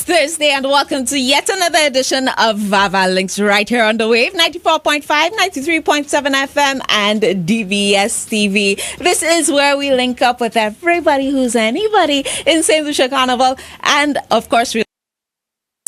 It's Thursday and welcome to yet another edition of VAVAL Links right here on the wave, 94.5, 93.7 FM and DBS TV. This is where we link up with everybody who's anybody in St. Lucia Carnival, and of course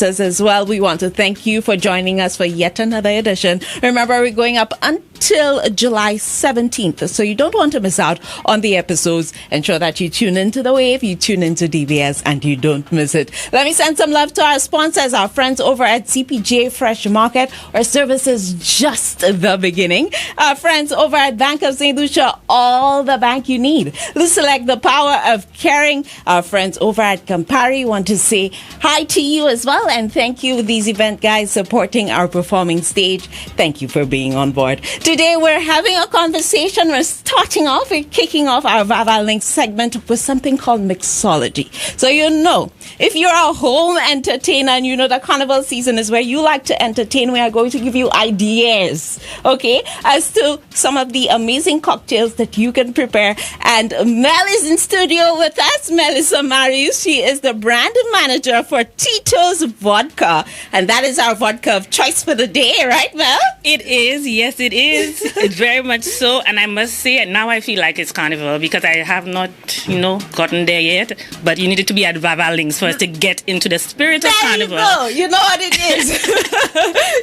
as well. We want to thank you for joining us for yet another edition. Remember, we're going up until July 17th, so you don't want to miss out on the episodes. Ensure that you tune into the wave, you tune into DBS, and you don't miss it. Let me send some love to our sponsors, our friends over at CPJ Fresh Market, where service is just the beginning. Our friends over at Bank of St. Lucia, all the bank you need. Let's select the power of caring. Our friends over at Campari want to say hi to you as well, and thank you, these event guys supporting our performing stage. Thank you for being on board. Today we're having a conversation. We're kicking off our VAVAL Link segment with something called mixology. So if you're a home entertainer and the carnival season is where you like to entertain, we are going to give you ideas, okay, as to some of the amazing cocktails that you can prepare. And Mel is in studio with us, Melissa Marius. She is the brand manager for Tito's Vodka, and that is our vodka of choice for the day, right, Mel? It is, yes, it is. It's very much so, and I must say, now I feel like it's carnival because I have not, gotten there yet. But you needed to be at VAVAL Links for us to get into the spirit of carnival. You know what it is.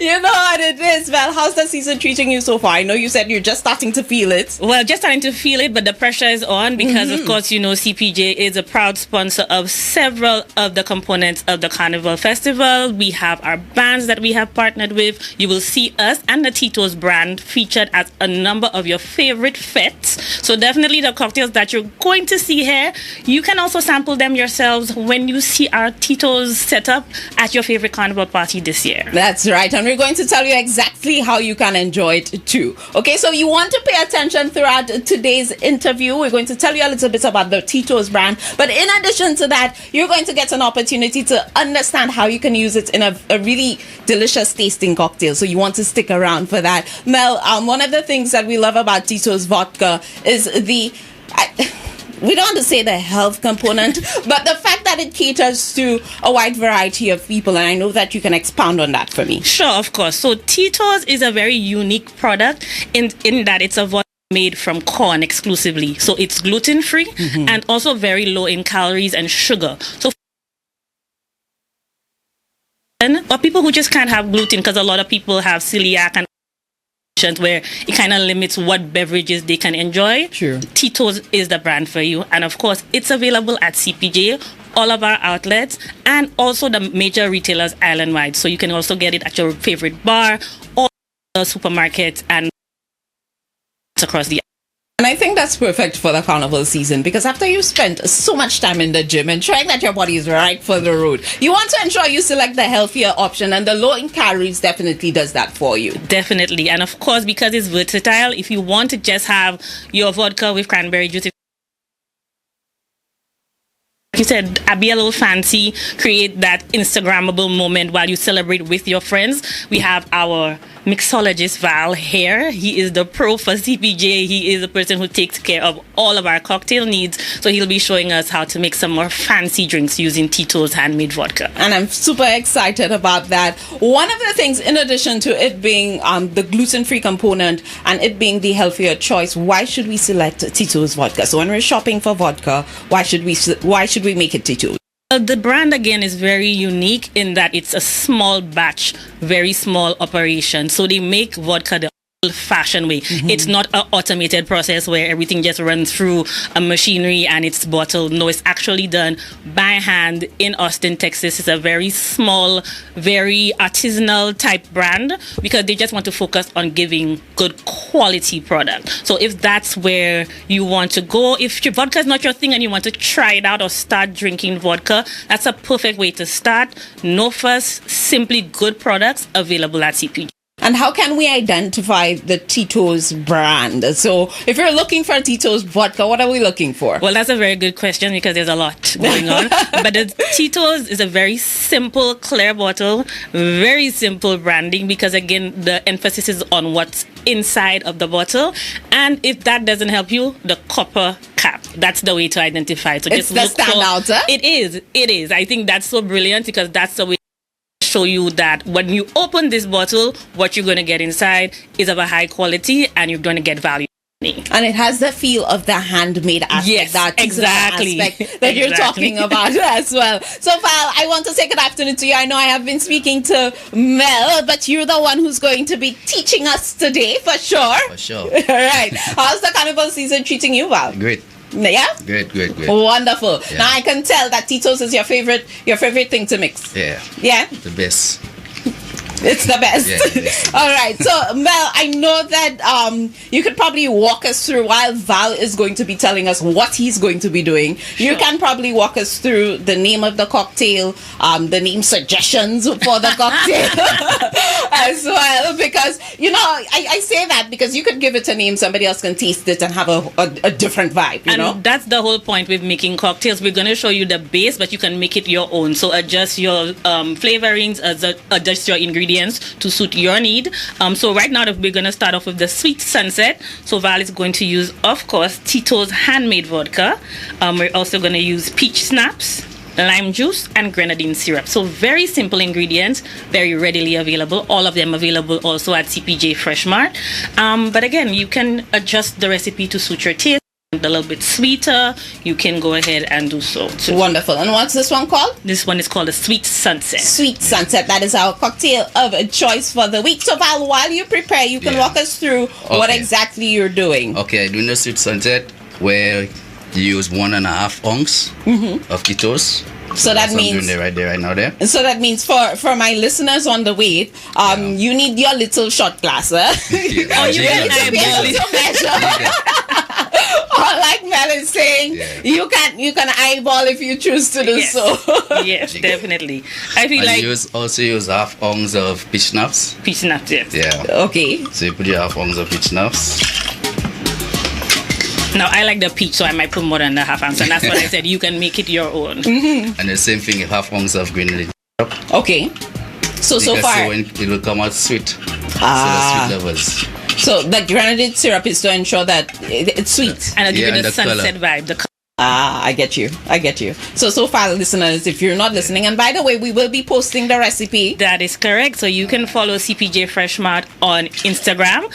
You know what it is, Mel. How's the season treating you so far? I know you said you're just starting to feel it. Well, just starting to feel it, but the pressure is on because, of course, CPJ is a proud sponsor of several of the components of the Carnival Festival. We have our bands that we have partnered with. You will see us and the Tito's brand featured at a number of your favorite fetes. So definitely the cocktails that you're going to see here, you can also sample them yourselves when you see our Tito's setup at your favorite carnival party this year. That's right, and we're going to tell you exactly how you can enjoy it too. Okay, so you want to pay attention throughout today's interview. We're going to tell you a little bit about the Tito's brand, but in addition to that, you're going to get an opportunity to understand how you can use it in a really delicious tasting cocktail. So you want to stick around for that. Mel, one of the things that we love about Tito's Vodka is we don't want to say the health component, but the fact that it caters to a wide variety of people, and I know that you can expound on that for me. Sure, of course. So Tito's is a very unique product in that it's a vodka made from corn exclusively. So it's gluten-free and also very low in calories and sugar. So or people who just can't have gluten, because a lot of people have celiac and where it kind of limits what beverages they can enjoy. Sure. Tito's is the brand for you, and of course it's available at CPJ, all of our outlets, and also the major retailers island-wide. So you can also get it at your favorite bar or the supermarket and across the. And I think that's perfect for the carnival season, because after you've spent so much time in the gym ensuring that your body is right for the road, you want to ensure you select the healthier option, and the low in calories definitely does that for you. Definitely. And of course, because it's versatile, if you want to just have your vodka with cranberry juice, like you said, be a little fancy, create that Instagrammable moment while you celebrate with your friends. We have our mixologist Val here. He is the pro for CPJ. He is the person who takes care of all of our cocktail needs. So he'll be showing us how to make some more fancy drinks using Tito's handmade vodka. And I'm super excited about that. One of the things, in addition to it being the gluten-free component and it being the healthier choice, why should we select Tito's vodka? So when we're shopping for vodka, why should we make it Tito's? The brand, again, is very unique in that it's a small batch, very small operation. So they make vodka the old-fashioned way. It's not an automated process where everything just runs through a machinery and it's bottled. No, it's actually done by hand in Austin, Texas. It's a very small, very artisanal type brand because they just want to focus on giving good quality product. So if that's where you want to go, if your vodka is not your thing and you want to try it out or start drinking vodka, that's a perfect way to start. No fuss, simply good products available at CPG. And how can we identify the Tito's brand? So if you're looking for Tito's vodka, what are we looking for? Well, that's a very good question because there's a lot going on. But the Tito's is a very simple, clear bottle, very simple branding because, again, the emphasis is on what's inside of the bottle. And if that doesn't help you, the copper cap. That's the way to identify. So It's just the look standout, for, huh? It is. I think that's so brilliant because that's the way show you that when you open this bottle, what you're going to get inside is of a high quality and you're going to get value. And it has the feel of the handmade aspect, Yes, that exactly. aspect that you're talking about as well. So, Val, I want to say good afternoon to you. I know I have been speaking to Mel, but you're the one who's going to be teaching us today, for sure. For sure. All right. How's the carnival season treating you, Val? Great. Yeah? Great. Wonderful. Yeah. Now I can tell that Tito's is your favorite thing to mix. Yeah. Yeah? The best. It's the best. Yeah, the best. All right. So, Mel, I know that you could probably walk us through while Val is going to be telling us what he's going to be doing. You can probably walk us through the name of the cocktail, the name suggestions for the cocktail as well. Because, I say that because you could give it a name, somebody else can taste it and have a different vibe, you know? That's the whole point with making cocktails. We're going to show you the base, but you can make it your own. So adjust your flavorings, adjust your ingredients to suit your need. So right now we're going to start off with the Sweet Sunset. So Val is going to use, of course, Tito's handmade vodka. We're also going to use peach snaps, lime juice, and grenadine syrup. So very simple ingredients, very readily available. All of them available also at CPJ Fresh Mart. But again, you can adjust the recipe to suit your taste. A little bit sweeter, you can go ahead and do so too. Wonderful. And what's this one called? This one is called a Sweet Sunset. Sweet Sunset. That is our cocktail of choice for the week. So, Val, while you prepare, you can walk us through what exactly you're doing. Okay, doing the Sweet Sunset where you use 1.5 ounce of Tito's. So that I'm means doing it right now there. So that means for my listeners on the way, you need your little shot glass, huh? Yeah, You jiggle, need to be able jiggle. to measure. Or like Mel is saying, you can eyeball if you choose to do Yes. so. Yes, definitely. I feel And like you also use 1/2 ounce of peach schnapps. peach snaps, yes. Yeah. Okay. So you put your 1/2 ounce of peach schnapps. Now I like the peach, so I might put more than the half ounce, and that's what I said. You can make it your own. And the same thing, 1/2 ounce of grenadine syrup. Okay. So Because far, when it will come out sweet. So the sweet levels. so the grenadine syrup is to ensure that it's sweet. And I'll give Yeah, you and the the sunset color. vibe. The I get you. So far, listeners, if you're not listening, and by the way, we will be posting the recipe. That is correct. So you can follow CPJ Fresh Mart on Instagram.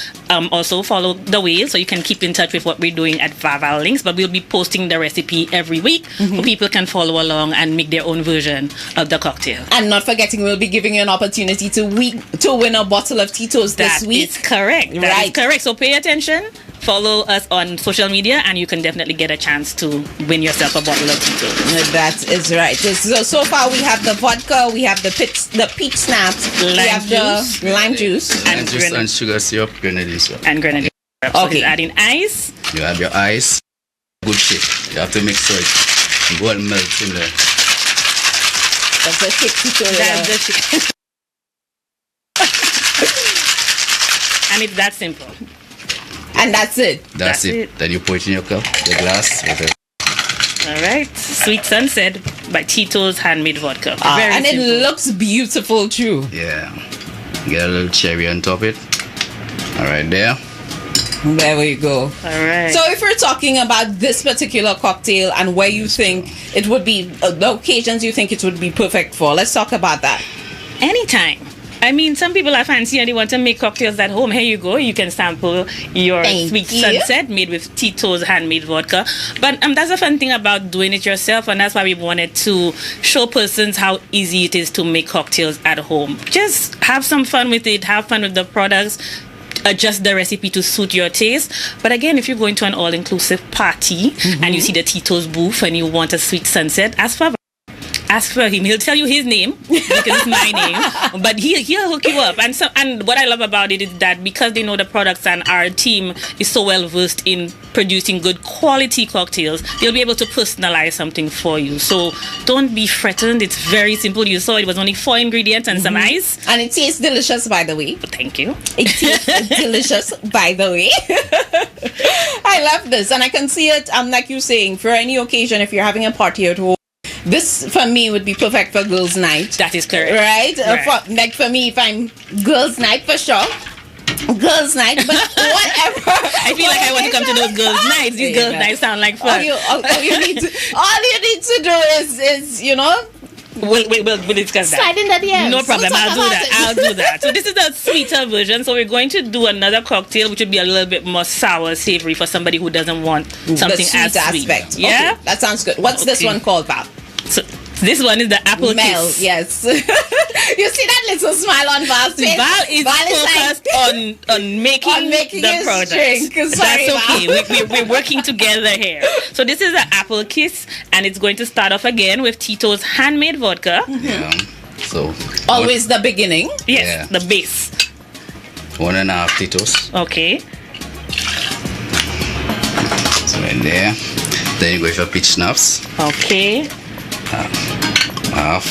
Also follow The Whale so you can keep in touch with what we're doing at VAVAL Links. But we'll be posting the recipe every week so people can follow along and make their own version of the cocktail. And not forgetting, we'll be giving you an opportunity to win a bottle of Tito's this That week. is correct. That is Right. correct. So pay attention. Follow us on social media and you can definitely get a chance to win yourself a bottle of Tito's. That is right. So far, we have the vodka, we have the peach snaps, we Lime have juice. the lime juice. And just and sugar syrup, grenadine syrup. And grenadine syrup. So Okay. he's adding ice. You have your ice. Good shake. You have to make sure it go and melt in there. That's the shake Tito. That's the shit. And it's that simple. And that's it. That's it. Then you pour it in your cup, your glass, whatever. All right. Sweet Sunset by Tito's handmade vodka. Very And simple. it looks beautiful too. Yeah. Get a little cherry on top it. All right, there. There we go. All right. So if we're talking about this particular cocktail and where you think it would be, the occasions you think it would be perfect for, let's talk about that. Anytime. I mean, some people are fancy and they want to make cocktails at home. Here you go. You can sample your Thank Sweet you. Sunset made with Tito's handmade vodka. But that's a fun thing about doing it yourself, and that's why we wanted to show persons how easy it is to make cocktails at home. Just have some fun with it. Have fun with the products. Adjust the recipe to suit your taste. But again, if you're going to an all-inclusive party and you see the Tito's booth and you want a Sweet Sunset, ask for ask for him. He'll tell you his name because it's my name, but he'll hook you up. And what I love about it is that because they know the products and our team is so well versed in producing good quality cocktails, they'll be able to personalize something for you. So don't be threatened. It's very simple. You saw it was only 4 ingredients and some ice. And it tastes delicious, by the way. Thank you. It tastes delicious, by the way. I love this, and I can see it. Like you're saying, for any occasion, if you're having a party at home, this for me would be perfect for girls' night. That is correct. Right? Right. For me, if I'm girls' night, for sure. Girls' night, but whatever. I feel like I want to come to those girls' nights. These girls' nights sound like fun. All you need to do is We'll discuss that. Slide in the DMs. No problem. I'll do that. So this is a sweeter version. So we're going to do another cocktail, which would be a little bit more sour, savory for somebody who doesn't want something as sweet. Aspect. Yeah, okay, that sounds good. What's this one called, Val? So this one is the apple Mel, kiss. Yes. You see that little smile on Val's face? Val is focused on making the product. Sorry, that's okay. We're working together here. So this is the apple kiss, and it's going to start off again with Tito's handmade vodka. Yeah. So always the beginning. Yes, the base. 1.5 Tito's. Okay. So in there. Then you go for peach schnapps. Okay. Half.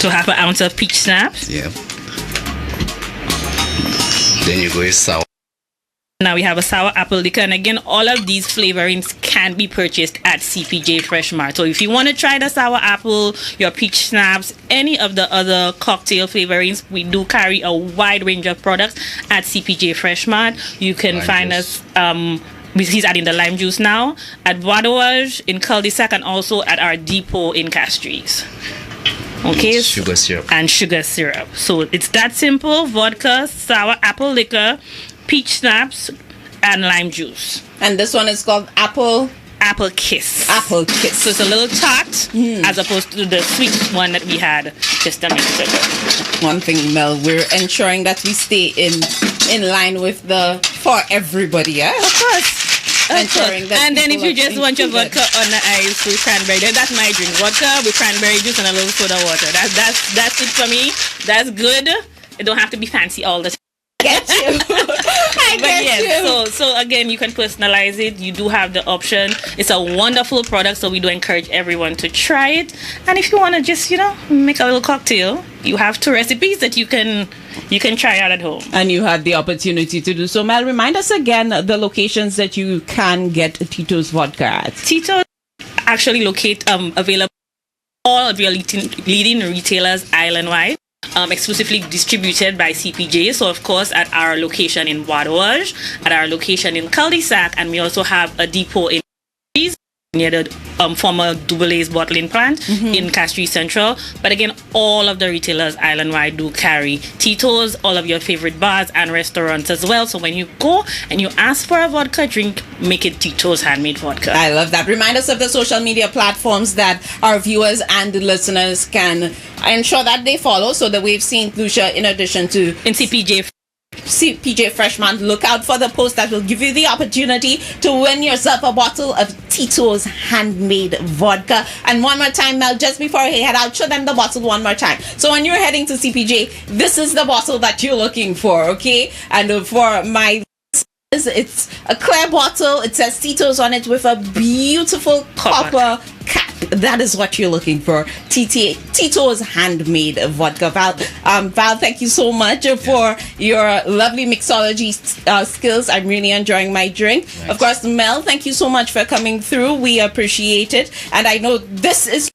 So half an ounce of peach schnapps. Yeah. Then you go with sour. Now we have a sour apple liquor, and again, all of these flavorings can be purchased at CPJ Fresh Mart. So if you want to try the sour apple, your peach schnapps, any of the other cocktail flavorings, we do carry a wide range of products at CPJ Fresh Mart. You can find us. He's adding the lime juice now at Wadawaj in Cul-de-sac, and also at our depot in Castries. Okay, sugar syrup. And sugar syrup. So it's that simple: vodka, sour apple liquor, peach schnapps, and lime juice. And this one is called apple kiss. Apple kiss. So it's a little tart as opposed to the sweet one that we had just a minute ago. One thing, Mel, we're ensuring that we stay in line with the for everybody. Yeah, of course. Ensuring that. And then if you just want your vodka on the ice with cranberry, that's my drink. Vodka with cranberry juice and a little soda water. That's it for me. That's good. It don't have to be fancy all the time. Get you. I get you. So again, you can personalize it. You do have the option. It's a wonderful product, so we do encourage everyone to try it. And if you want to just, make a little cocktail, you have 2 recipes that you can try out at home. And you had the opportunity to do so. Mel, remind us again the locations that you can get Tito's vodka at. Tito actually available all of your leading retailers island-wide. Exclusively distributed by CPJ. So of course at our location in Wadawaj, at our location in Cul-de-sac, and we also have a depot in near the former Dubalaise bottling plant in Castries Central. But again, all of the retailers island-wide do carry Tito's, all of your favorite bars and restaurants as well. So when you go and you ask for a vodka drink, make it Tito's handmade vodka. I love that. Remind us of the social media platforms that our viewers and the listeners can ensure that they follow, so that we've seen Lucia in addition to in CPJ Fresh Mart. Look out for the post that will give you the opportunity to win yourself a bottle of Tito's handmade vodka. And one more time, Mel, just before we head out, show them the bottle one more time. So when you're heading to CPJ, this is the bottle that you're looking for, okay? And for my... It's a clear bottle. It says Tito's on it with a beautiful copper cap. That is what you're looking for. Tito's handmade vodka. Val, thank you so much for your lovely mixology skills. I'm really enjoying my drink. Nice. Of course, Mel, thank you so much for coming through. We appreciate it. And I know this is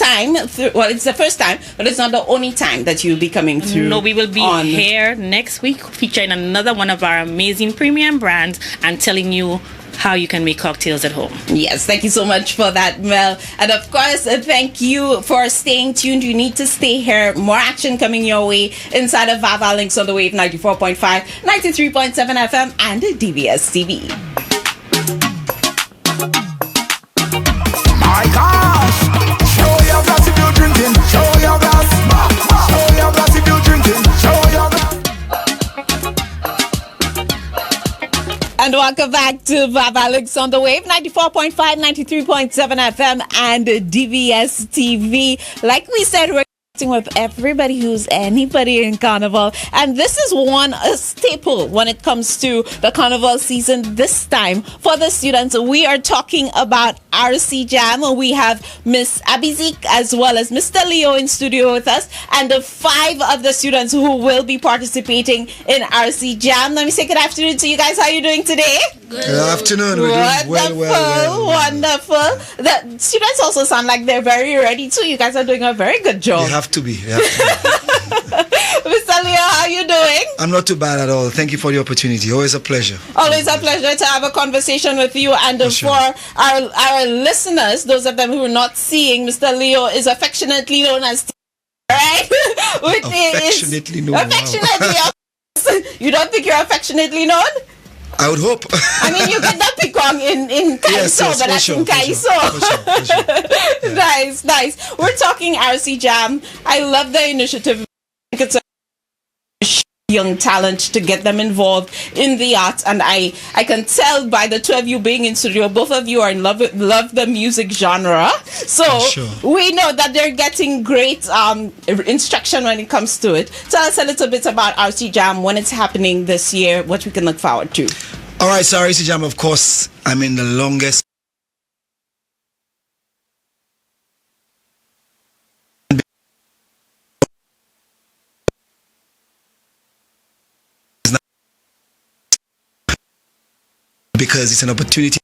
it's the first time, but it's not the only time that you'll be coming through. No, we will be here next week featuring another one of our amazing premium brands and telling you how you can make cocktails at home. Yes, thank you so much for that, Mel. And of course, thank you for staying tuned. You need to stay here. More action coming your way inside of VAVAL Links on the Wave 94.5, 93.7 FM and DVS TV. My gosh! Show your glass if you're drinking. Show your glass. Show your glass if you're drinking. Show your glass. And welcome back to VAVAL on the Wave, 94.5, 93.7 FM and DVS TV. Like we said, we're with everybody who's anybody in Carnival, and this is a staple when it comes to the Carnival season. This time for the students, we are talking about RC Jam. We have Miss Abizik as well as Mr. Leo in studio with us, and the 5 of the students who will be participating in RC Jam. Let me say good afternoon to you guys. How are you doing today? Good afternoon. We're doing Wonderful. The students also sound like they're very ready too. You guys are doing a very good job. You have to be. Mr. Leo, how are you doing? I'm not too bad at all. Thank you for the opportunity. Always a pleasure. Always a pleasure to have a conversation with you. And for our listeners, those of them who are not seeing, Mr. Leo is affectionately known as T, right? Affectionately known. Affectionately. You don't think you're affectionately known? I would hope. I mean, you get that pikong in Kaiso, but that's in Kaiso. Yeah. Nice. We're talking RC Jam. I love the initiative. I think it's a young talent to get them involved in the arts, and I can tell by the 2 of you being in studio, both of you are in love the music genre. So we know that they're getting great instruction when it comes to it. Tell us a little bit about RC Jam, when it's happening this year, what we can look forward to. All right, so RC Jam, of course, I mean the longest because it's an opportunity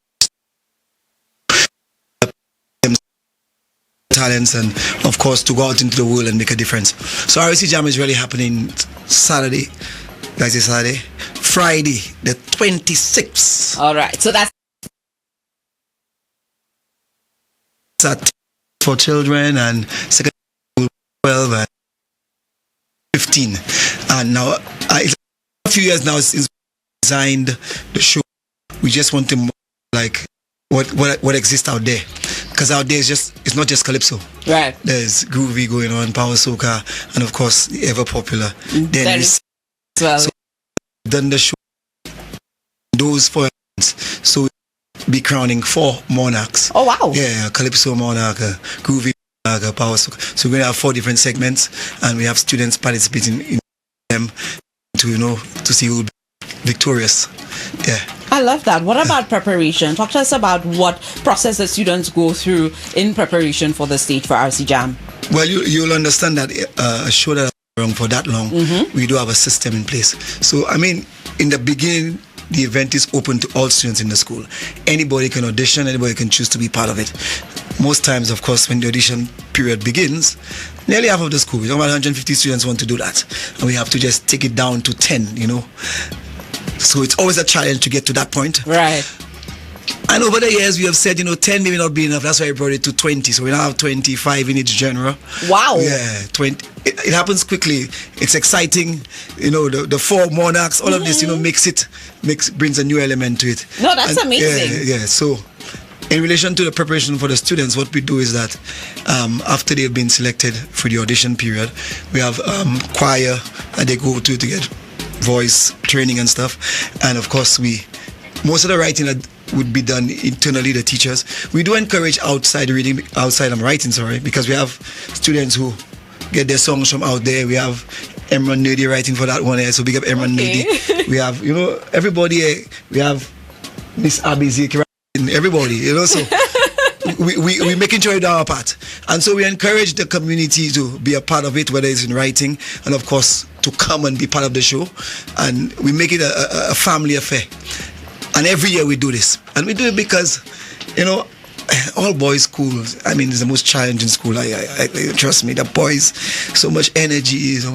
talents and of course to go out into the world and make a difference. So RC Jam is really happening Friday the 26th. All right, so that's for children and second 12 and 15, and now it's a few years now since we designed the show. We just want to like what exists out there, because out there it's not just calypso, right? There's groovy going on, power soca, and of course the ever popular. Then well. So we've done the show those 4 events, so we'll be crowning 4 monarchs. Oh wow! Yeah, calypso monarch, groovy monarch, power soca. So we're gonna have 4 different segments, and we have students participating in them to see who will be victorious. Yeah. I love that. What about preparation? Talk to us about what process the students go through in preparation for the stage for RC Jam. Well, you'll understand that a show that I've run for that long, we do have a system in place. So, I mean, in the beginning, the event is open to all students in the school. Anybody can audition, anybody can choose to be part of it. Most times, of course, when the audition period begins, nearly half of the school, we talk about 150 students want to do that. And we have to just take it down to 10, So it's always a challenge to get to that point. Right. And over the years, we have said, 10 may not be enough. That's why I brought it to 20. So we now have 25 in each genre. Wow. Yeah, 20. It happens quickly. It's exciting. The 4 monarchs, all of this, brings a new element to it. No, that's amazing. Yeah. So in relation to the preparation for the students, what we do is that after they've been selected for the audition period, we have choir that they go to get voice training and stuff, and of course most of the writing that would be done internally, the teachers. We do encourage outside writing, because we have students who get their songs from out there. We have Emran Nerdy writing for that one here, so big up Emran Nerdy. We have everybody. We have Miss Abizik writing, everybody, so we making sure we do our part, and so we encourage the community to be a part of it, whether it's in writing and of course to come and be part of the show, and we make it a family affair. And every year we do this, and we do it because all boys schools, I mean, it's the most challenging school. I trust me, the boys, so much energy, so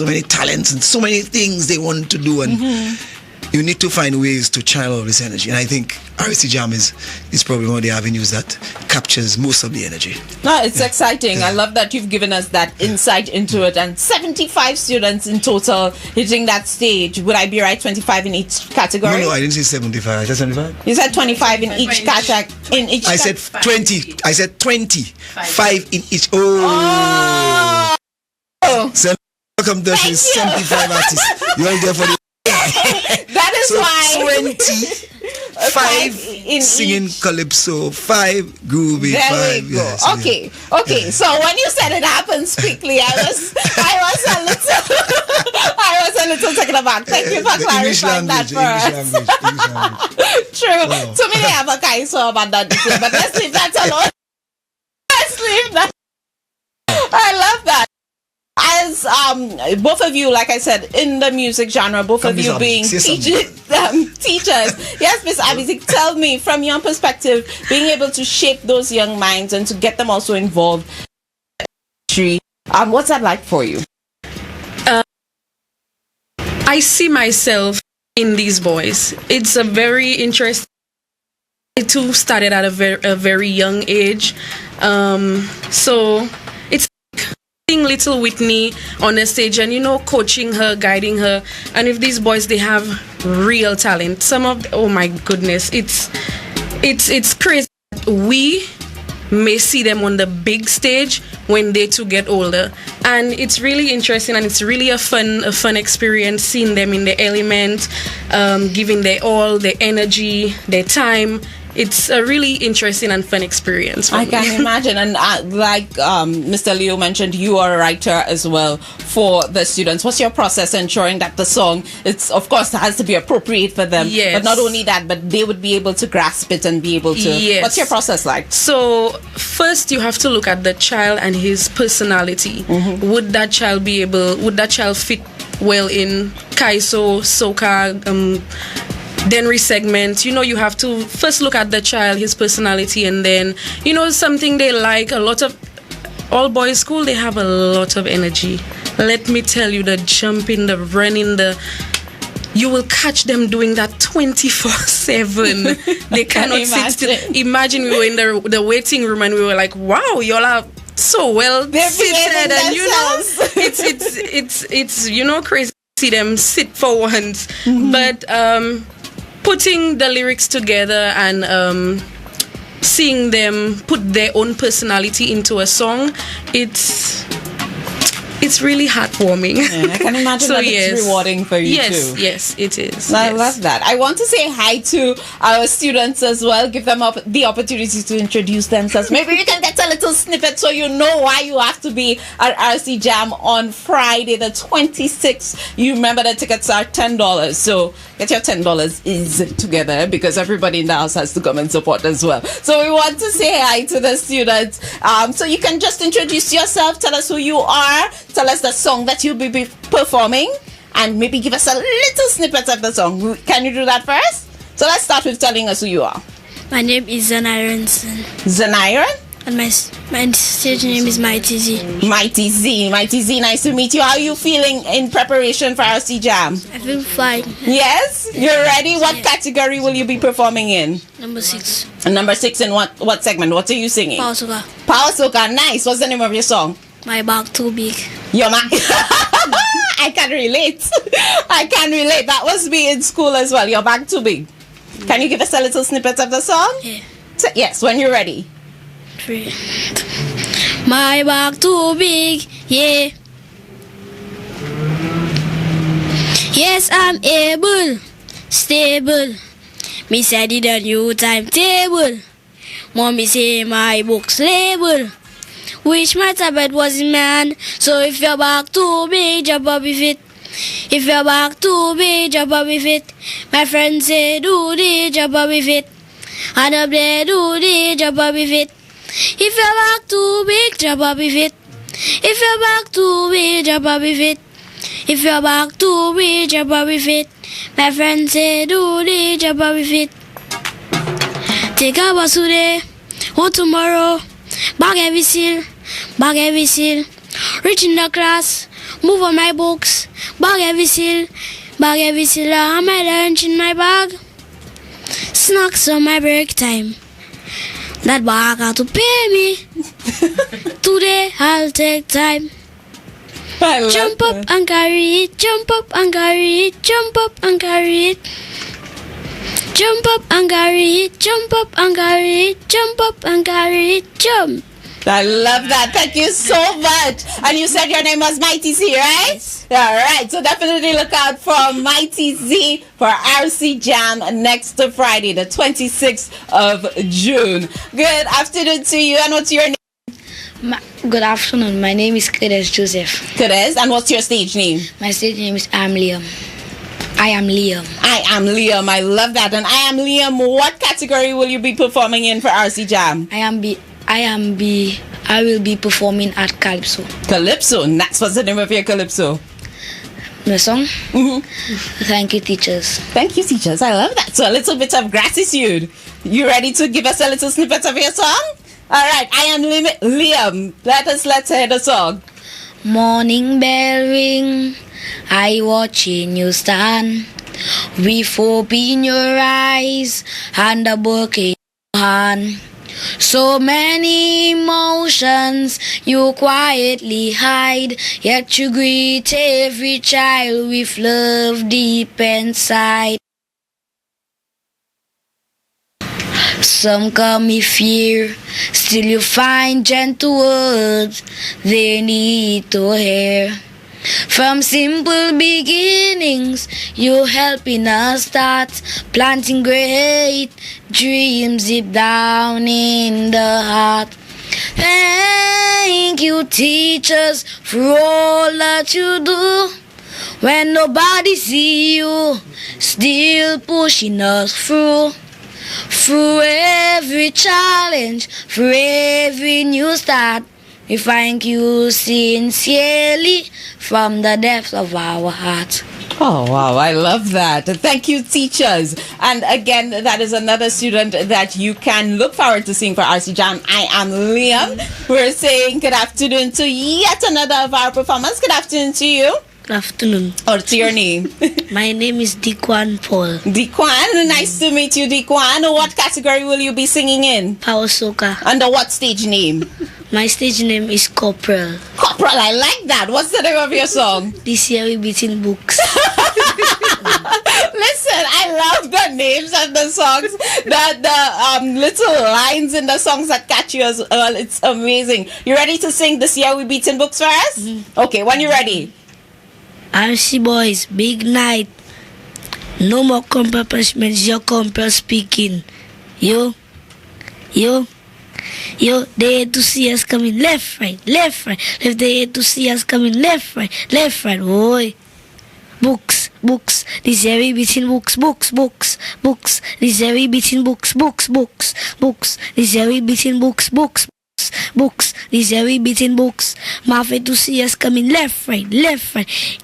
many talents and so many things they want to do, and you need to find ways to channel all this energy. And I think RC Jam is probably one of the avenues that captures most of the energy. No, it's exciting. Yeah. I love that you've given us that insight into it. And 75 students in total hitting that stage. Would I be right? 25 in each category? No, I didn't say 75. I said 75. You said 25 in each category. I said 20. I said 20. 5 in each. Oh. So welcome to 75 artists. You're all there for the that is So why 25 in singing each. calypso, 5 groovy, There 5. we go. Yes, yeah. Okay. So when you said it happens quickly, I was a little I was a little taken aback. Thank you for The English clarifying that for us. English language. True. Wow. To me, they have a kind so about that, but let's leave that alone. Let's leave that. I love that. As both of you, like I said, in the music genre, both Come, of Miss you Abby, being say teachers. Yes, Miss Abby, tell me from your perspective, being able to shape those young minds and to get them also involved. What's that like for you? I see myself in these boys. It's a very interesting. I too started at a very young age, so it's like seeing little Whitney on the stage and coaching her, guiding her. And if these boys, they have real talent. Some of oh my goodness, it's crazy. We may see them on the big stage when they too get older, and it's really interesting and it's really a fun experience seeing them in the element, giving their all, their energy, their time. It's a really interesting and fun experience for I me. can imagine. And like Mr. Leo mentioned, you are a writer as well for the students. What's your process ensuring that the song, it's of course has to be appropriate for them, Yes. but not only that, but they would be able to grasp it and be able to. Yes. What's your process like? So first you have to look at the child and his personality. Would that child fit well in Kaiso, Soca, Denry segment? You have to first look at the child, his personality, and then something they like. A lot of all boys school, they have a lot of energy. Let me tell you, the jumping, the running, you will catch them doing that 24/7. They cannot sit still. Imagine we were in the waiting room and we were like, wow, y'all are so well seated, and it's crazy to see them sit for once. But putting the lyrics together and seeing them put their own personality into a song, it's really heartwarming. I can imagine that it's rewarding for you too. Yes, it is. I love that. I want to say hi to our students as well. Give them the opportunity to introduce themselves. Maybe you can get a little snippet so you know why you have to be at RC Jam on Friday the 26th. You remember the tickets are $10. So get your $10 is together because everybody in the house has to come and support as well. So we want to say hi to the students. So you can just introduce yourself. Tell us who you are. Tell us the song that you'll be performing, and maybe give us a little snippet of the song. Can you do that first? So let's start with telling us who you are. My name is Zanairon. Zanairon? And my stage name is Mighty Z. Mighty Z, nice to meet you. How are you feeling in preparation for RC Jam? I feel fine. Yes? You're ready? What category will you be performing in? Number 6. And number 6 in what segment? What are you singing? Power Soca. Power Soca, nice. What's the name of your song? My bag too big. Your man. I can relate. That was me in school as well. Your bag too big. Can you give us a little snippet of the song? Yeah. Yes, when you're ready. 3. My bag too big, yeah. Yes, I'm able, stable. Me said it a new timetable. Mommy say my book's label. Wish my tablet was in my hand. So if your bag too big, jump up with it. If your bag too big, jump up with it. My friend say do the jump up with it. And up there do the jump up with it. If your bag too big, jump up with it. If your bag too big, jump up with it. If your bag too big, jump up with it. My friend say do the jump up with it. Take a bus today or tomorrow. Bag every seal, bag every seal. Reach in the class, move on my books. Bag every seal, I my lunch in my bag. Snacks on my break time. That bag got to pay me. Today I'll take time. Jump up and carry it, jump up and carry it, jump up and carry it. Jump up and carry it, jump up and carry it, jump up and carry it, jump. I love that. Thank you so much. And you said your name was Mighty Z, right? Yes. All right. So definitely look out for Mighty Z for RC Jam next Friday, the 26th of June. Good afternoon to you. And what's your name? Good afternoon. My name is Kedes Joseph. Kedes. And what's your stage name? My stage name is I am Liam. I am Liam. I am Liam. I love that. And I am Liam. What category will you be performing in for RC Jam? I will be performing at Calypso. Calypso. That's what's the name of your Calypso? The song? Mm-hmm. Thank you, teachers. Thank you, teachers. I love that. So a little bit of gratitude. You ready to give us a little snippet of your song? All right. I am Liam. Let's hear the song. Morning bell ring, I watching you stand, with hope in your eyes and a book in your hand. So many emotions you quietly hide, yet you greet every child with love deep inside. Some come with fear, still you find gentle words they need to hear. From simple beginnings, you helping us start planting great dreams deep down in the heart. Thank you, teachers, for all that you do. When nobody see you, still pushing us through. Through every challenge, through every new start, we thank you sincerely from the depths of our hearts. Oh, wow. I love that. Thank you, teachers. And again, that is another student that you can look forward to seeing for RC Jam. I am Liam. We're saying good afternoon to yet another of our performers. Good afternoon to you. Good afternoon. What's your name? My name is Dequan Paul. Dequan, nice to meet you, Dequan. What category will you be singing in? Power Soca. Under what stage name? My stage name is Corporal. Corporal, I like that. What's the name of your song? This year we beating books. Listen, I love the names of the songs. The little lines in the songs that catch you as well. It's amazing. You ready to sing This Year We Beating Books for us? Mm-hmm. Okay, when you're ready. RC boys, big night. No more compare punishments, your compare speaking. Yo, they hate to see us coming left, right. If they hate to see us coming left, right. Boy. Books. This year we beating books. This year we beating books. This year we beating books. This year we beating books. Math to see us coming left, right.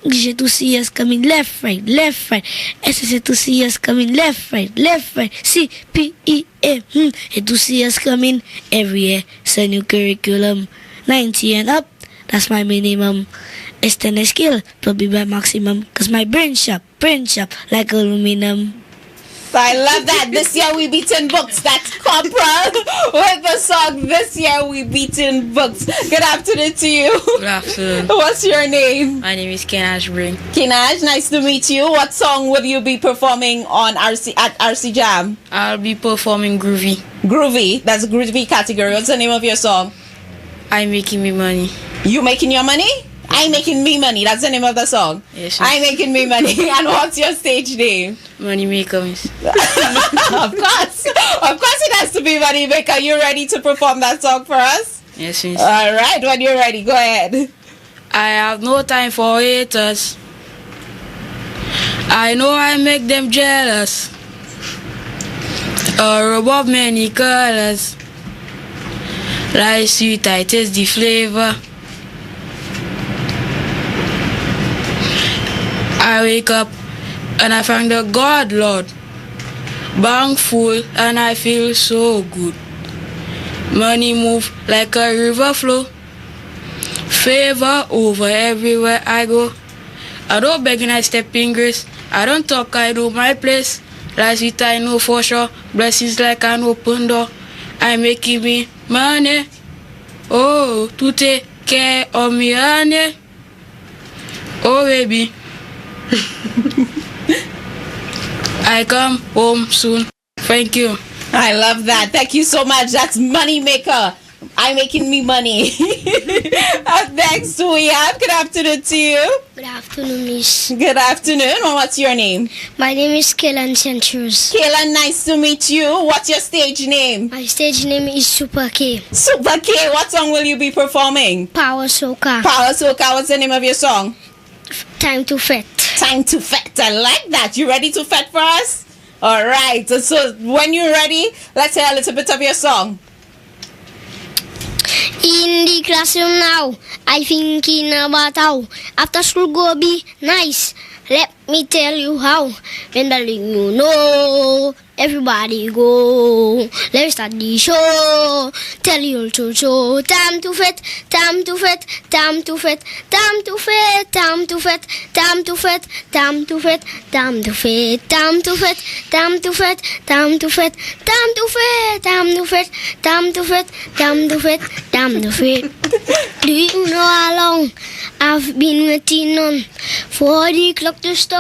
English to see us coming left, right. SSA to see us coming left, right. CPEA to see us coming every year. It's a new curriculum. 90 and up, that's my minimum. Extended skill, probably by maximum. Cause my brain sharp like aluminum. I love that. This year we beating books. That's Corporal with the song This Year We Beating Books. Good afternoon to you. Good afternoon. What's your name? My name is Kenaj Bring. Kenaj, nice to meet you. What song will you be performing on RC Jam? I'll be performing Groovy. Groovy. That's a groovy category. What's the name of your song? I'm Making Me Money. You making your money? I'm Making Me Money. That's the name of the song. Yes. I'm Making Me Money. And what's your stage name? Money Maker, miss. Of course it has to be Money Maker. You ready to perform that song for us? Yes, miss. All right, when you're ready, go ahead. I have no time for haters. I know I make them jealous. A robe of many colors. Like sweet, I taste the flavor. I wake up and I thank the God, Lord. Bank full and I feel so good. Money move like a river flow. Favor over everywhere I go. I don't beg and I step in grace. I don't talk, I know my place. Last week I know for sure. Blessings like an open door. I'm making me money. Oh, to take care of me, honey. Oh, baby. I come home soon. Thank you. I love that. Thank you so much. That's Money Maker I'm making me money. Up next we have, good afternoon to you. Good afternoon, Miss. Good afternoon. Well, what's your name? My name is Kaylan Centures. Kayla, nice to meet you. What's your stage name? My stage name is Super K. Super K. What song will you be performing? Power Soca. Power Soca. What's the name of your song? Time to fet. Time to fet. I like that. You ready to fet for us? All right. So when you're ready, let's hear a little bit of your song. In the classroom now, I thinking about how after school go be nice. Let me tell you how. When the ring you know, everybody go. Let's start the show. Tell you to show. Time to fet, time to fet, time to fet, time to fet, time to fet, time to fet, time to fet, time to fet, time to fet, time to fet, time to fet, time to fet, time to fet, time to fet, time to fet, time to fet. Do you know how long I've been waiting on for the clock to stop?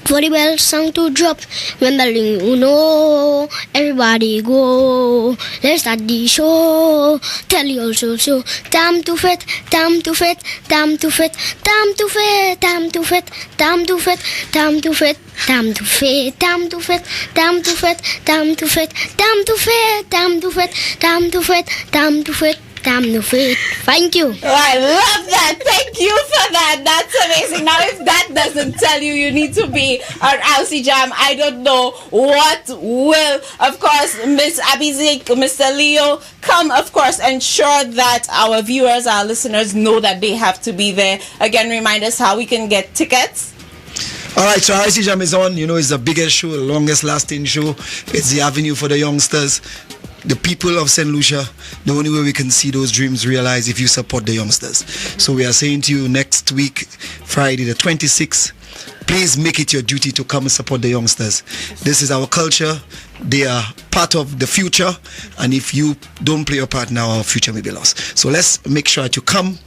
For the bell song to drop. When the ring you know, everybody go. Let's start the show. Tell you also so. Time to fet, time to fet, time to fet, time to fet, time to fet, time to fet, time to fet, time to fet, time to fet, time to fet, time to fet, time to fet, time to fet, time to fet, time to fet. Time to fet. Thank you. Oh, I love that. Thank you for that. That's amazing. Now, if that doesn't tell you you need to be on Alcy Jam, I don't know what will. Of course, Miss Abizik, Mr. Leo, come, of course, ensure that our viewers, our listeners know that they have to be there. Again, remind us how we can get tickets. All right, so Alcy Jam is on. You know, it's the biggest show, the longest lasting show. It's the avenue for the youngsters. The people of St. Lucia, the only way we can see those dreams realized if you support the youngsters. So we are saying to you next week, Friday the 26th, please make it your duty to come and support the youngsters. This is our culture. They are part of the future. And if you don't play your part now, our future may be lost. So let's make sure that you come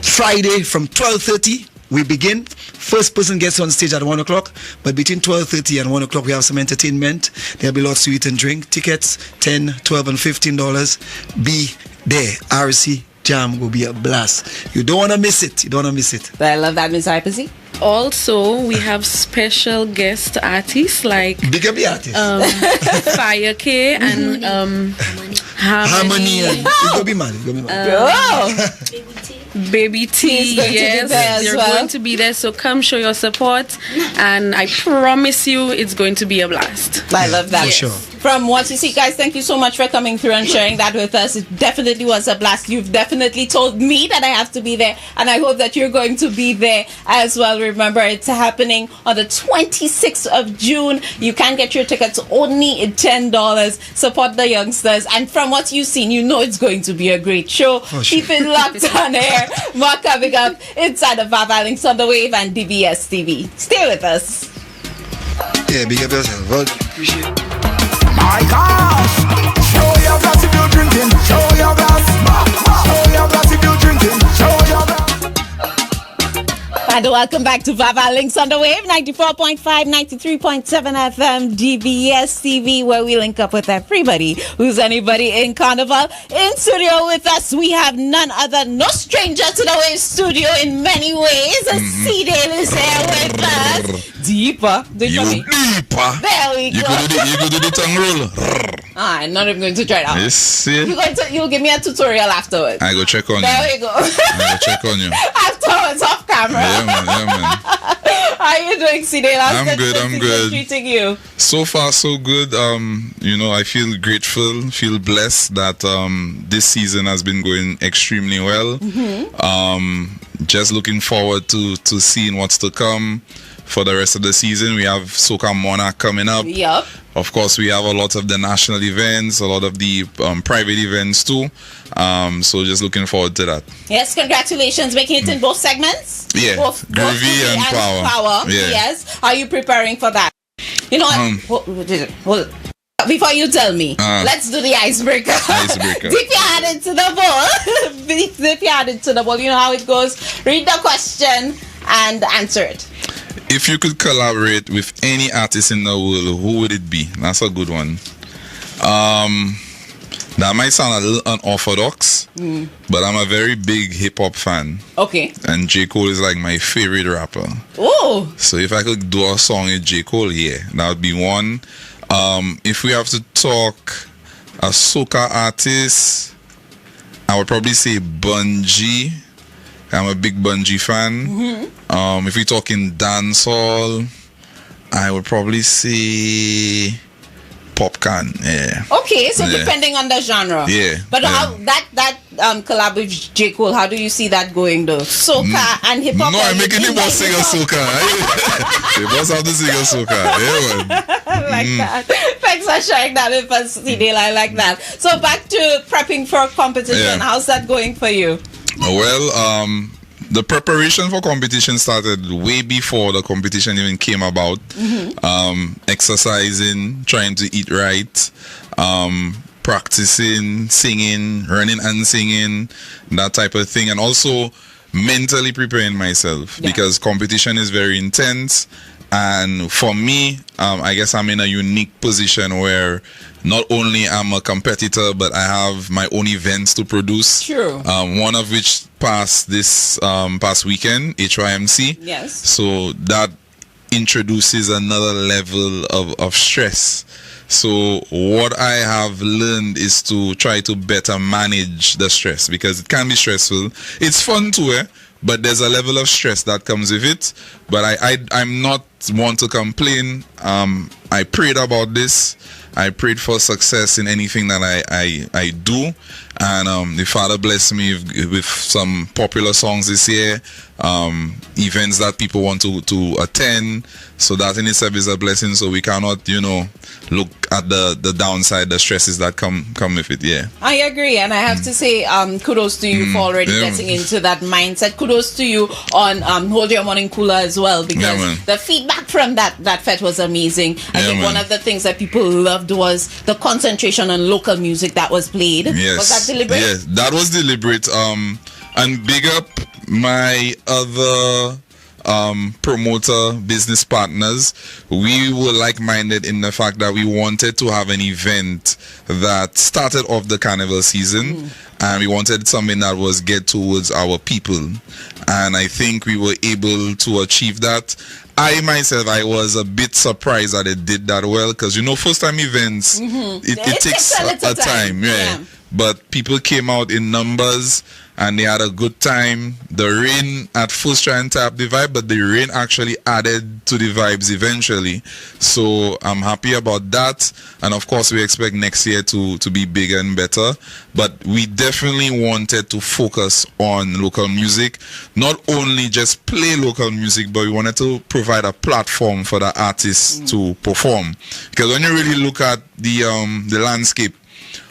Friday from 12:30. We begin. First person gets on stage at 1 o'clock, but between 12:30 and 1 o'clock we have some entertainment. There'll be lots to eat and drink. Tickets $10, $12 and $15. Be there. RC Jam will be a blast. You don't want to miss it. You don't want to miss it. I love that, Miss Hypacy. Also, we have special guest artists like Big up the artist. Fire K and Harmony. Harmony. You go be mad. You go be mad. Oh. Baby T, He's going to be yes, there as they're well. going to be there. So come show your support, and I promise you, it's going to be a blast. I love that. For sure. From what you see, guys, thank you so much for coming through and sharing that with us. It definitely was a blast. You've definitely told me that I have to be there, and I hope that you're going to be there as well. Remember, it's happening on the 26th of June. You can get your tickets only at $10. Support the youngsters, and from what you've seen, you know it's going to be a great show. For sure. Keep it locked on air. More coming up inside of VAVAL Links on the Wave and DBS TV. Stay with us. Yeah, big up yourself. Well, appreciate it. My gosh! Show your glass if you're drinking. Show your glass. Show your glass if you're drinking. Show your glass. And welcome back to VAVAL Links on the Wave, 94.5, 93.7 FM, DBS TV, where we link up with everybody who's anybody in Carnival. In studio with us, we have none other, no stranger to the Wave studio in many ways. Sedale is here with us. Deeper. Do it for me. Deeper. There we You go. go do the tongue roll. I'm not even going to try it out. You see? You'll give me a tutorial afterwards. I go check on There you. we go. I go check on you. Afterwards, off camera. Yeah, man. How are you doing, Sedale? How's I'm good, the I'm season good. treating you? So far, so good. You know, I feel grateful, feel blessed that this season has been going extremely well. Just looking forward to seeing what's to come for the rest of the season. We have Soca Monarch coming up. Yup. Of course, we have a lot of the national events, a lot of the private events too. So just looking forward to that. Yes, congratulations. Making it in both segments? Yeah, Both Groovy Groovy and Power. Yeah. Yes. Are you preparing for that? You know what? Hold. Before you tell me, let's do the icebreaker. Icebreaker. Dip your hand into the bowl. Dip your hand into the bowl. You know how it goes. Read the question and answer it. If you could collaborate with any artist in the world, who would it be? That's a good one. That might sound a little unorthodox, but I'm a very big hip hop fan. Okay. And J. Cole is like my favorite rapper. Oh. So if I could do a song with J. Cole, yeah, that would be one. If we have to talk a soca artist, I would probably say Bungie. I'm a big Bungie fan. If we're talking dancehall, I would probably say Popcorn. Yeah. Okay, so depending on the genre. Yeah. But how that collab with J. Cole, how do you see that going though? Soca and hip hop. No, I'm making him boss sing a soca. He must have to sing a soca. Yeah, man. I like that. Thanks for sharing that with us, Sedale. I like that. So back to prepping for competition. Yeah. How's that going for you? Well, the preparation for competition started way before the competition even came about. Exercising, trying to eat right, practicing, singing, running and singing, that type of thing, and also mentally preparing myself because competition is very intense. And for me, I guess I'm in a unique position where not only I'm a competitor, but I have my own events to produce. True. One of which passed this past weekend, HYMC. Yes. So that introduces another level of stress. So what I have learned is to try to better manage the stress because it can be stressful. It's fun too, but there's a level of stress that comes with it. But I'm not one to complain. I prayed about this. I prayed for success in anything that I do, and the Father blessed me with some popular songs this year, events that people want to attend. So that in itself is a blessing. So we cannot, look at the downside, the stresses that come with it. Yeah, I agree, and I have to say, kudos to you for already getting into that mindset. Kudos to you on Hold Your Morning Cooler as well, because the feedback from that fete was amazing. I think one of the things that people loved was the concentration on local music that was played. Yes. Was that deliberate? Yes, that was deliberate. And big up my other promoter business partners. We were like-minded in the fact that we wanted to have an event that started off the carnival season, and we wanted something that was geared towards our people, and I think we were able to achieve that. I myself, I was a bit surprised that it did that well, because first time events, it takes a time. Yeah. But people came out in numbers and they had a good time. The rain at first tried to tap the vibe, but the rain actually added to the vibes eventually. So I'm happy about that. And of course, we expect next year to be bigger and better. But we definitely wanted to focus on local music. Not only just play local music, but we wanted to provide a platform for the artists to perform. Because when you really look at the landscape,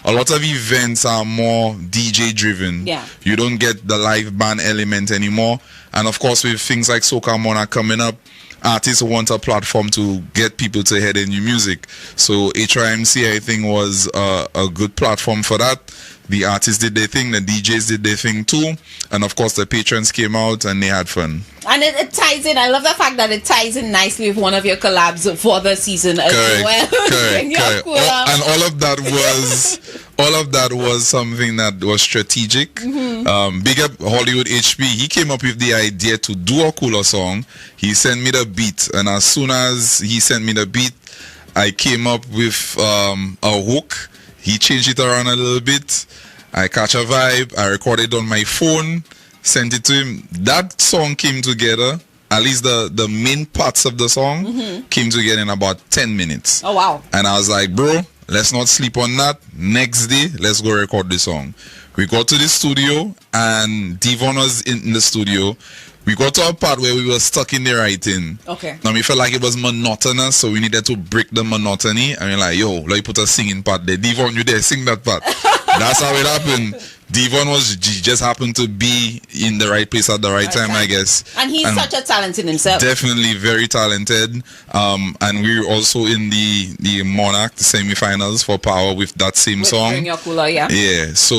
a lot of events are more DJ driven. Yeah. You don't get the live band element anymore. And of course, with things like Soca Monarch coming up, artists want a platform to get people to hear their new music. So HYMC, I think, was a good platform for that. The artists did their thing, the DJs did their thing too, and of course the patrons came out and they had fun. And it ties in. I love the fact that it ties in nicely with one of your collabs for the season as well. Correct. And all of that was something that was strategic. Big up Hollywood HP. He came up with the idea to do a cooler song. He sent me the beat, and as soon as he sent me the beat, I came up with a hook. He changed it around a little bit. I catch a vibe. I recorded on my phone, sent it to him. That song came together. At least the main parts of the song came together in about 10 minutes. Oh, wow. And I was like, bro, let's not sleep on that. Next day, let's go record the song. We got to the studio, and Devon was in the studio. We got to a part where we were stuck in the writing. Okay. Now we felt like it was monotonous, so we needed to break the monotony. And we're like, yo, let me put a singing part there. Devon, you there, sing that part. That's how it happened. Devon just happened to be in the right place at the right time, I guess. And he's such a talent in himself. Definitely very talented. And we were also in the Monarch, the semi-finals for Power with that same song. Bring Your Cooler, yeah. Yeah. So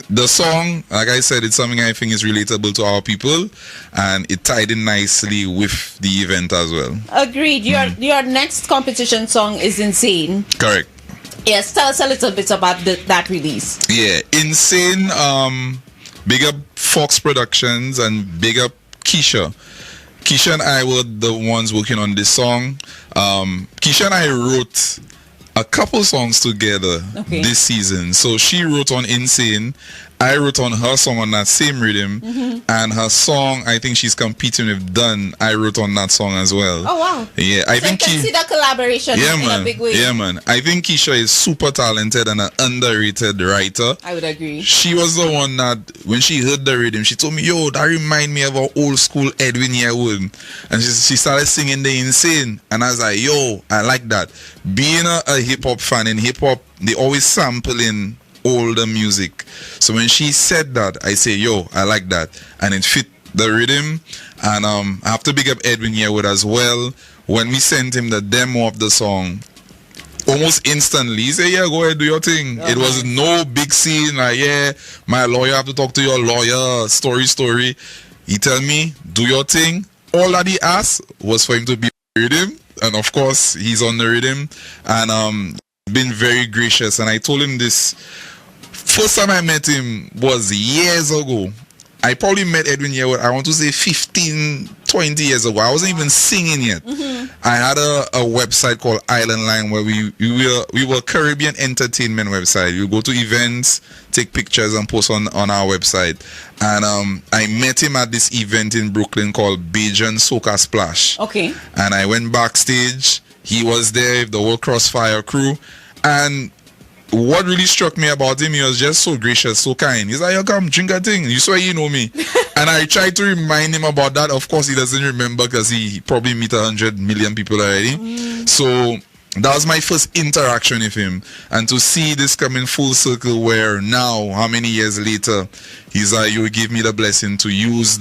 the song, like I said, it's something I think is relatable to our people, and it tied in nicely with the event as well. Agreed. Your next competition song is Insane. Correct. Yes, tell us a little bit about that release. Yeah, Insane. Big up Fox Productions and big up Keisha. Keisha and I were the ones working on this song. Keisha and I wrote a couple songs together this season. So she wrote on Insane. I wrote on her song on that same rhythm, and her song, I think she's competing with Dunn. I wrote on that song as well. Oh wow! Yeah, I think you can see that collaboration in a big way. Yeah, man. I think Keisha is super talented and an underrated writer. I would agree. She was the one that when she heard the rhythm, she told me, "Yo, that remind me of our old school Edwin Yearwood," and she started singing the Insane, and I was like, "Yo, I like that." Being a hip hop fan, in hip hop, they always sample in older music. So when she said that, I say, yo, I like that, and it fit the rhythm. And I have to big up Edwin Yearwood as well. When we sent him the demo of the song, almost instantly he said, yeah, go ahead, do your thing. It was no big scene like, yeah, my lawyer, I have to talk to your lawyer, story. He tell me, do your thing. All that he asked was for him to be on the rhythm, and of course he's on the rhythm, and been very gracious. And I told him this. First time I met him was years ago. I probably met Edwin Yearwood, I want to say 15, 20 years ago. I wasn't even singing yet. I had a website called Island Line where we were Caribbean entertainment website. You go to events, take pictures and post on our website. And I met him at this event in Brooklyn called Bajan Soca Splash. Okay. And I went backstage. He was there with the whole Crossfire crew. And what really struck me about him, he was just so gracious, so kind. He's like, yo, come, drink a thing. You swear you know me. And I tried to remind him about that. Of course, he doesn't remember because he probably meet 100 million people already. So that was my first interaction with him. And to see this come in full circle where now, how many years later, he's like, you give me the blessing to use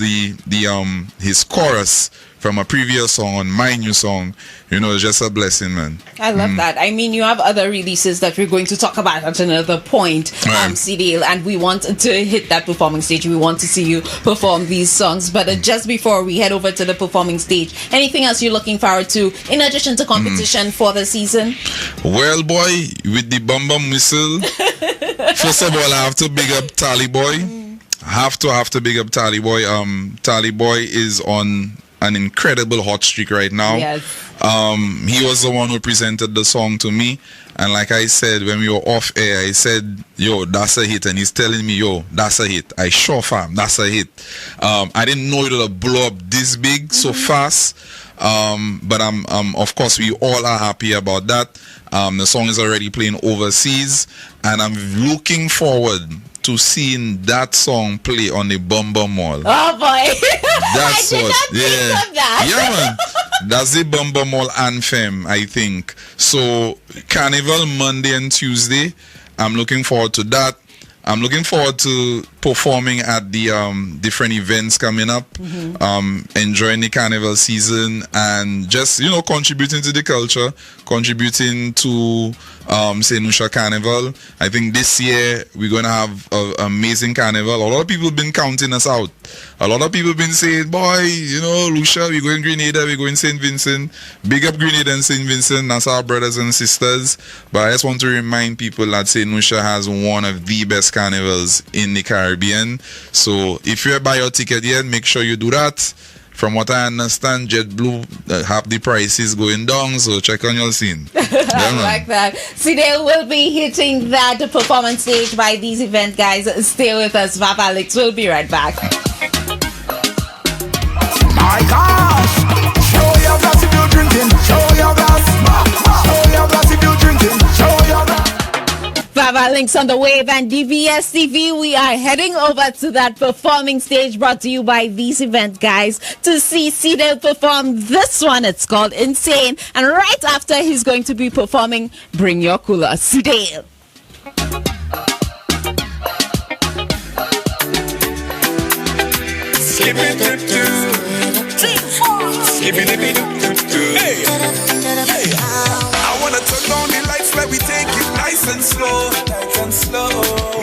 his chorus from a previous song on my new song. You know, it's just a blessing, man. I love that. I mean, you have other releases that we're going to talk about at another point, Sedale, and we want to hit that performing stage. We want to see you perform these songs. But just before we head over to the performing stage, anything else you're looking forward to in addition to competition for the season? Well, boy, with the Bum Bum Whistle, first of all, I have to big up Tally Boy. Have to big up Tally Boy. Tally Boy is on an incredible hot streak right now. Yes. He was the one who presented the song to me, and like I said when we were off air, I said, yo, that's a hit, and he's telling me, yo, that's a hit. I sure fam, that's a hit. I didn't know it would blow up this big so fast, but of course we all are happy about that. The song is already playing overseas, and I'm looking forward to seeing that song play on the Bum Bum Mall. Oh boy. That's I did what, not think of that. Yeah, man. That's the Bum Bum Mall anthem, I think. So Carnival Monday and Tuesday, I'm looking forward to that. I'm looking forward to performing at the different events coming up, enjoying the carnival season, and just, you know, contributing to the culture, contributing to St.Lucia Carnival. I think this year we're going to have an amazing carnival. A lot of people have been counting us out. A lot of people have been saying, boy, you know, Lucia, we're going Grenada, we're going St. Vincent. Big up Grenada and St. Vincent, that's our brothers and sisters. But I just want to remind people that St. Lucia has one of the best carnivals in the Caribbean. So if you're buy your ticket yet, make sure you do that. From what I understand, JetBlue have the prices going down, so check on your scene. I like that. Sedale will be hitting that performance stage by these event guys. Stay with us, VAVAL. We'll be right back. My gosh! Show your glass if you're drinking. Show your glass. Show your glass if you're drinking. Show your glass. VAVAL Links on the Wave and DVS TV. We are heading over to that performing stage brought to you by these event guys to see Sedale perform this one. It's called Insane. And right after, he's going to be performing Bring Your Cooler. Sedale. Skip it, skip it, hey. I wanna turn on the lights, let me take it nice and slow.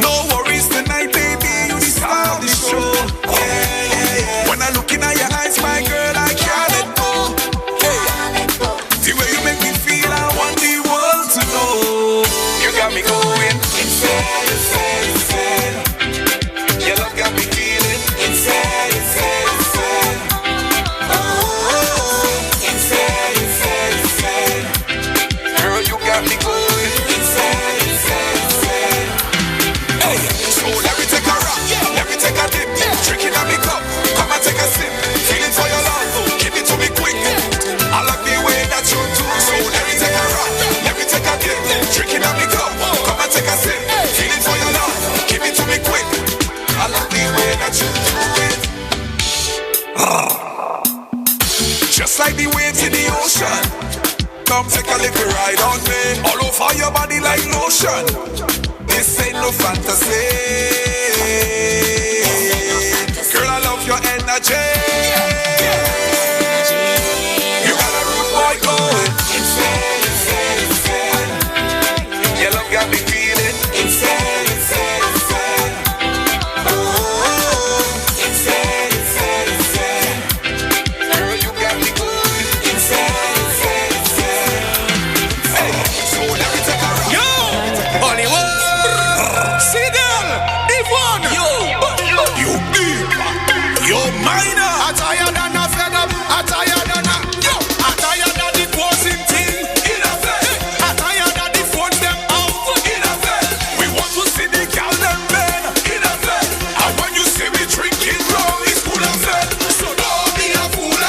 No worries tonight, baby, you the star of the show. Yeah. When I look in your eyes, my girl, I can't let go. Hey. The way you make me feel, I want the world to know. You just like the waves in the ocean. Come take a little ride on me, all over your body like lotion. This ain't no fantasy. Girl, I love your energy. You got a rude boy going insane, insane, insane. Your love got me feeling insane, insane, insane. Oh, insane, insane, insane. Girl, you got me going insane, insane, insane. Hey, so let me take a ride. Yo, Hollywood. Sedale, Yvonne, you deep, you minor. I tired and I fed up, I tired and I tired of the posing thing. In a bed, I tired of the phones them out. In a bed, we want to see the girl them bed. In a bed, and when you see me drinking rum, it's cool and fed. So don't be a fool,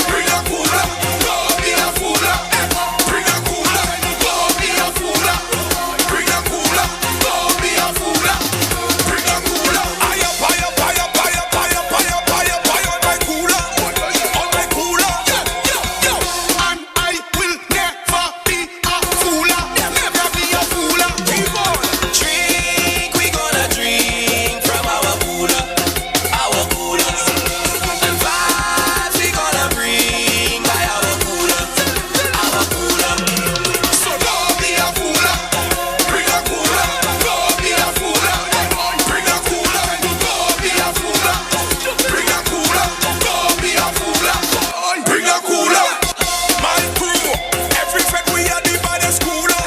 bring a cooler. Don't be a fool, bring a cooler. Don't be a fool, bring a cooler. Don't be a fool, bring a cooler. I up, I up, I up, I up, I up, I up, I up, I up, my cooler, on my cooler. And I will never be a fool, never be a fool. Drink, we gonna drink from our cooler, and vibes we gonna bring by our cooler. So don't be a fool, bring a cooler. Don't be a fool, bring a cooler. Don't be a fool, bring a cooler. Don't be a fool, bring a cooler. My crew, every friend we are the baddest cooler,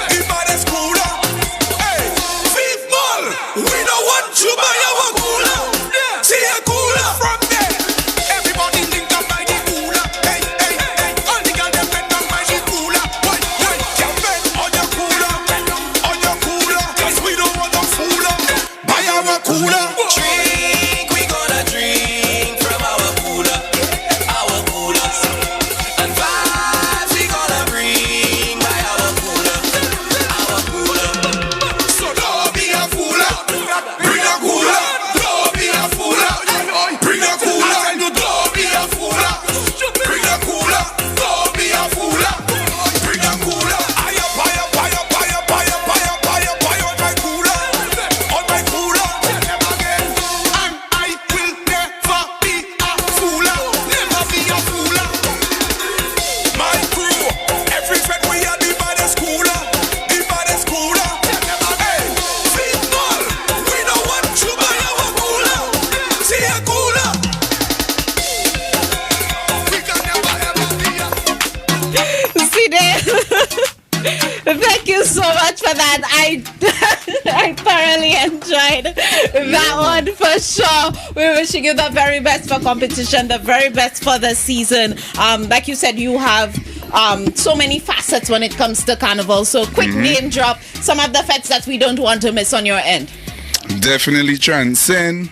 the baddest cooler. Hey, Vive Mall, we don't want you by our cooler. See a cooler from there. Everybody link up by the cooler. Hey, hey, hey, all the girls them bend down by the cooler. Why, girl bend on your cooler, on your cooler, 'cause we don't want no fooler. By our cooler. Drink, we gonna drink from our cooler, and vibes we gonna bring by our cooler. So don't be a fool, bring a cooler. Don't be a fool, bring a cooler. I tell you, don't be a fool, bring a cooler. Don't be a fool, bring a cooler. I up, I up, I up, I up, I up, I up, I up, I up, my cooler, on my cooler. And I will never be a fool, never be a fool. My crew, every friend we are the baddest cooler, the baddest cooler. Hey, Vive Mall, we don't want you by our cooler. See a cooler. We can never ever be a Sedale, thank you so much for that. I thoroughly enjoyed that one for sure. We're wishing you the very best for competition, the very best for the season. Like you said, you have so many facets when it comes to carnival. So quick name drop some of the fets that we don't want to miss on your end. Definitely Transcend.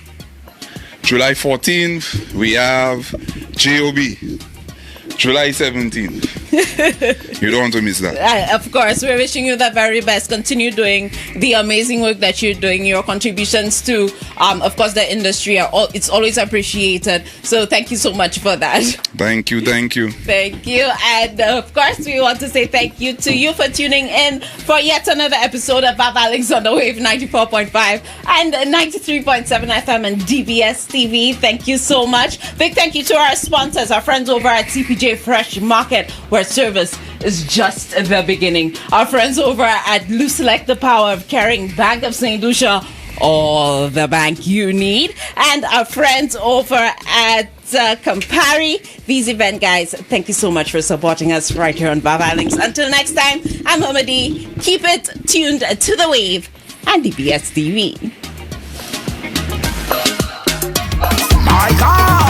July 14th, we have JOB. July 17th. You don't want to miss that. Of course, we're wishing you the very best. Continue doing the amazing work that you're doing. Your contributions to, of course, the industry it's always appreciated. So thank you so much for that. Thank you, thank you. Thank you. And of course, we want to say thank you to you for tuning in for yet another episode of VAVAL on the Wave 94.5 and 93.7 FM and DBS TV. Thank you so much. Big thank you to our sponsors, our friends over at CPJ Fresh Market, where service is just the beginning. Our friends over at Loose Select, the power of carrying Bank of St. Lucia, all the bank you need. And our friends over at Campari, these event guys, thank you so much for supporting us right here on VAVAL. Until next time, I'm Hamadi. Keep it tuned to the Wave and DBS TV. My God.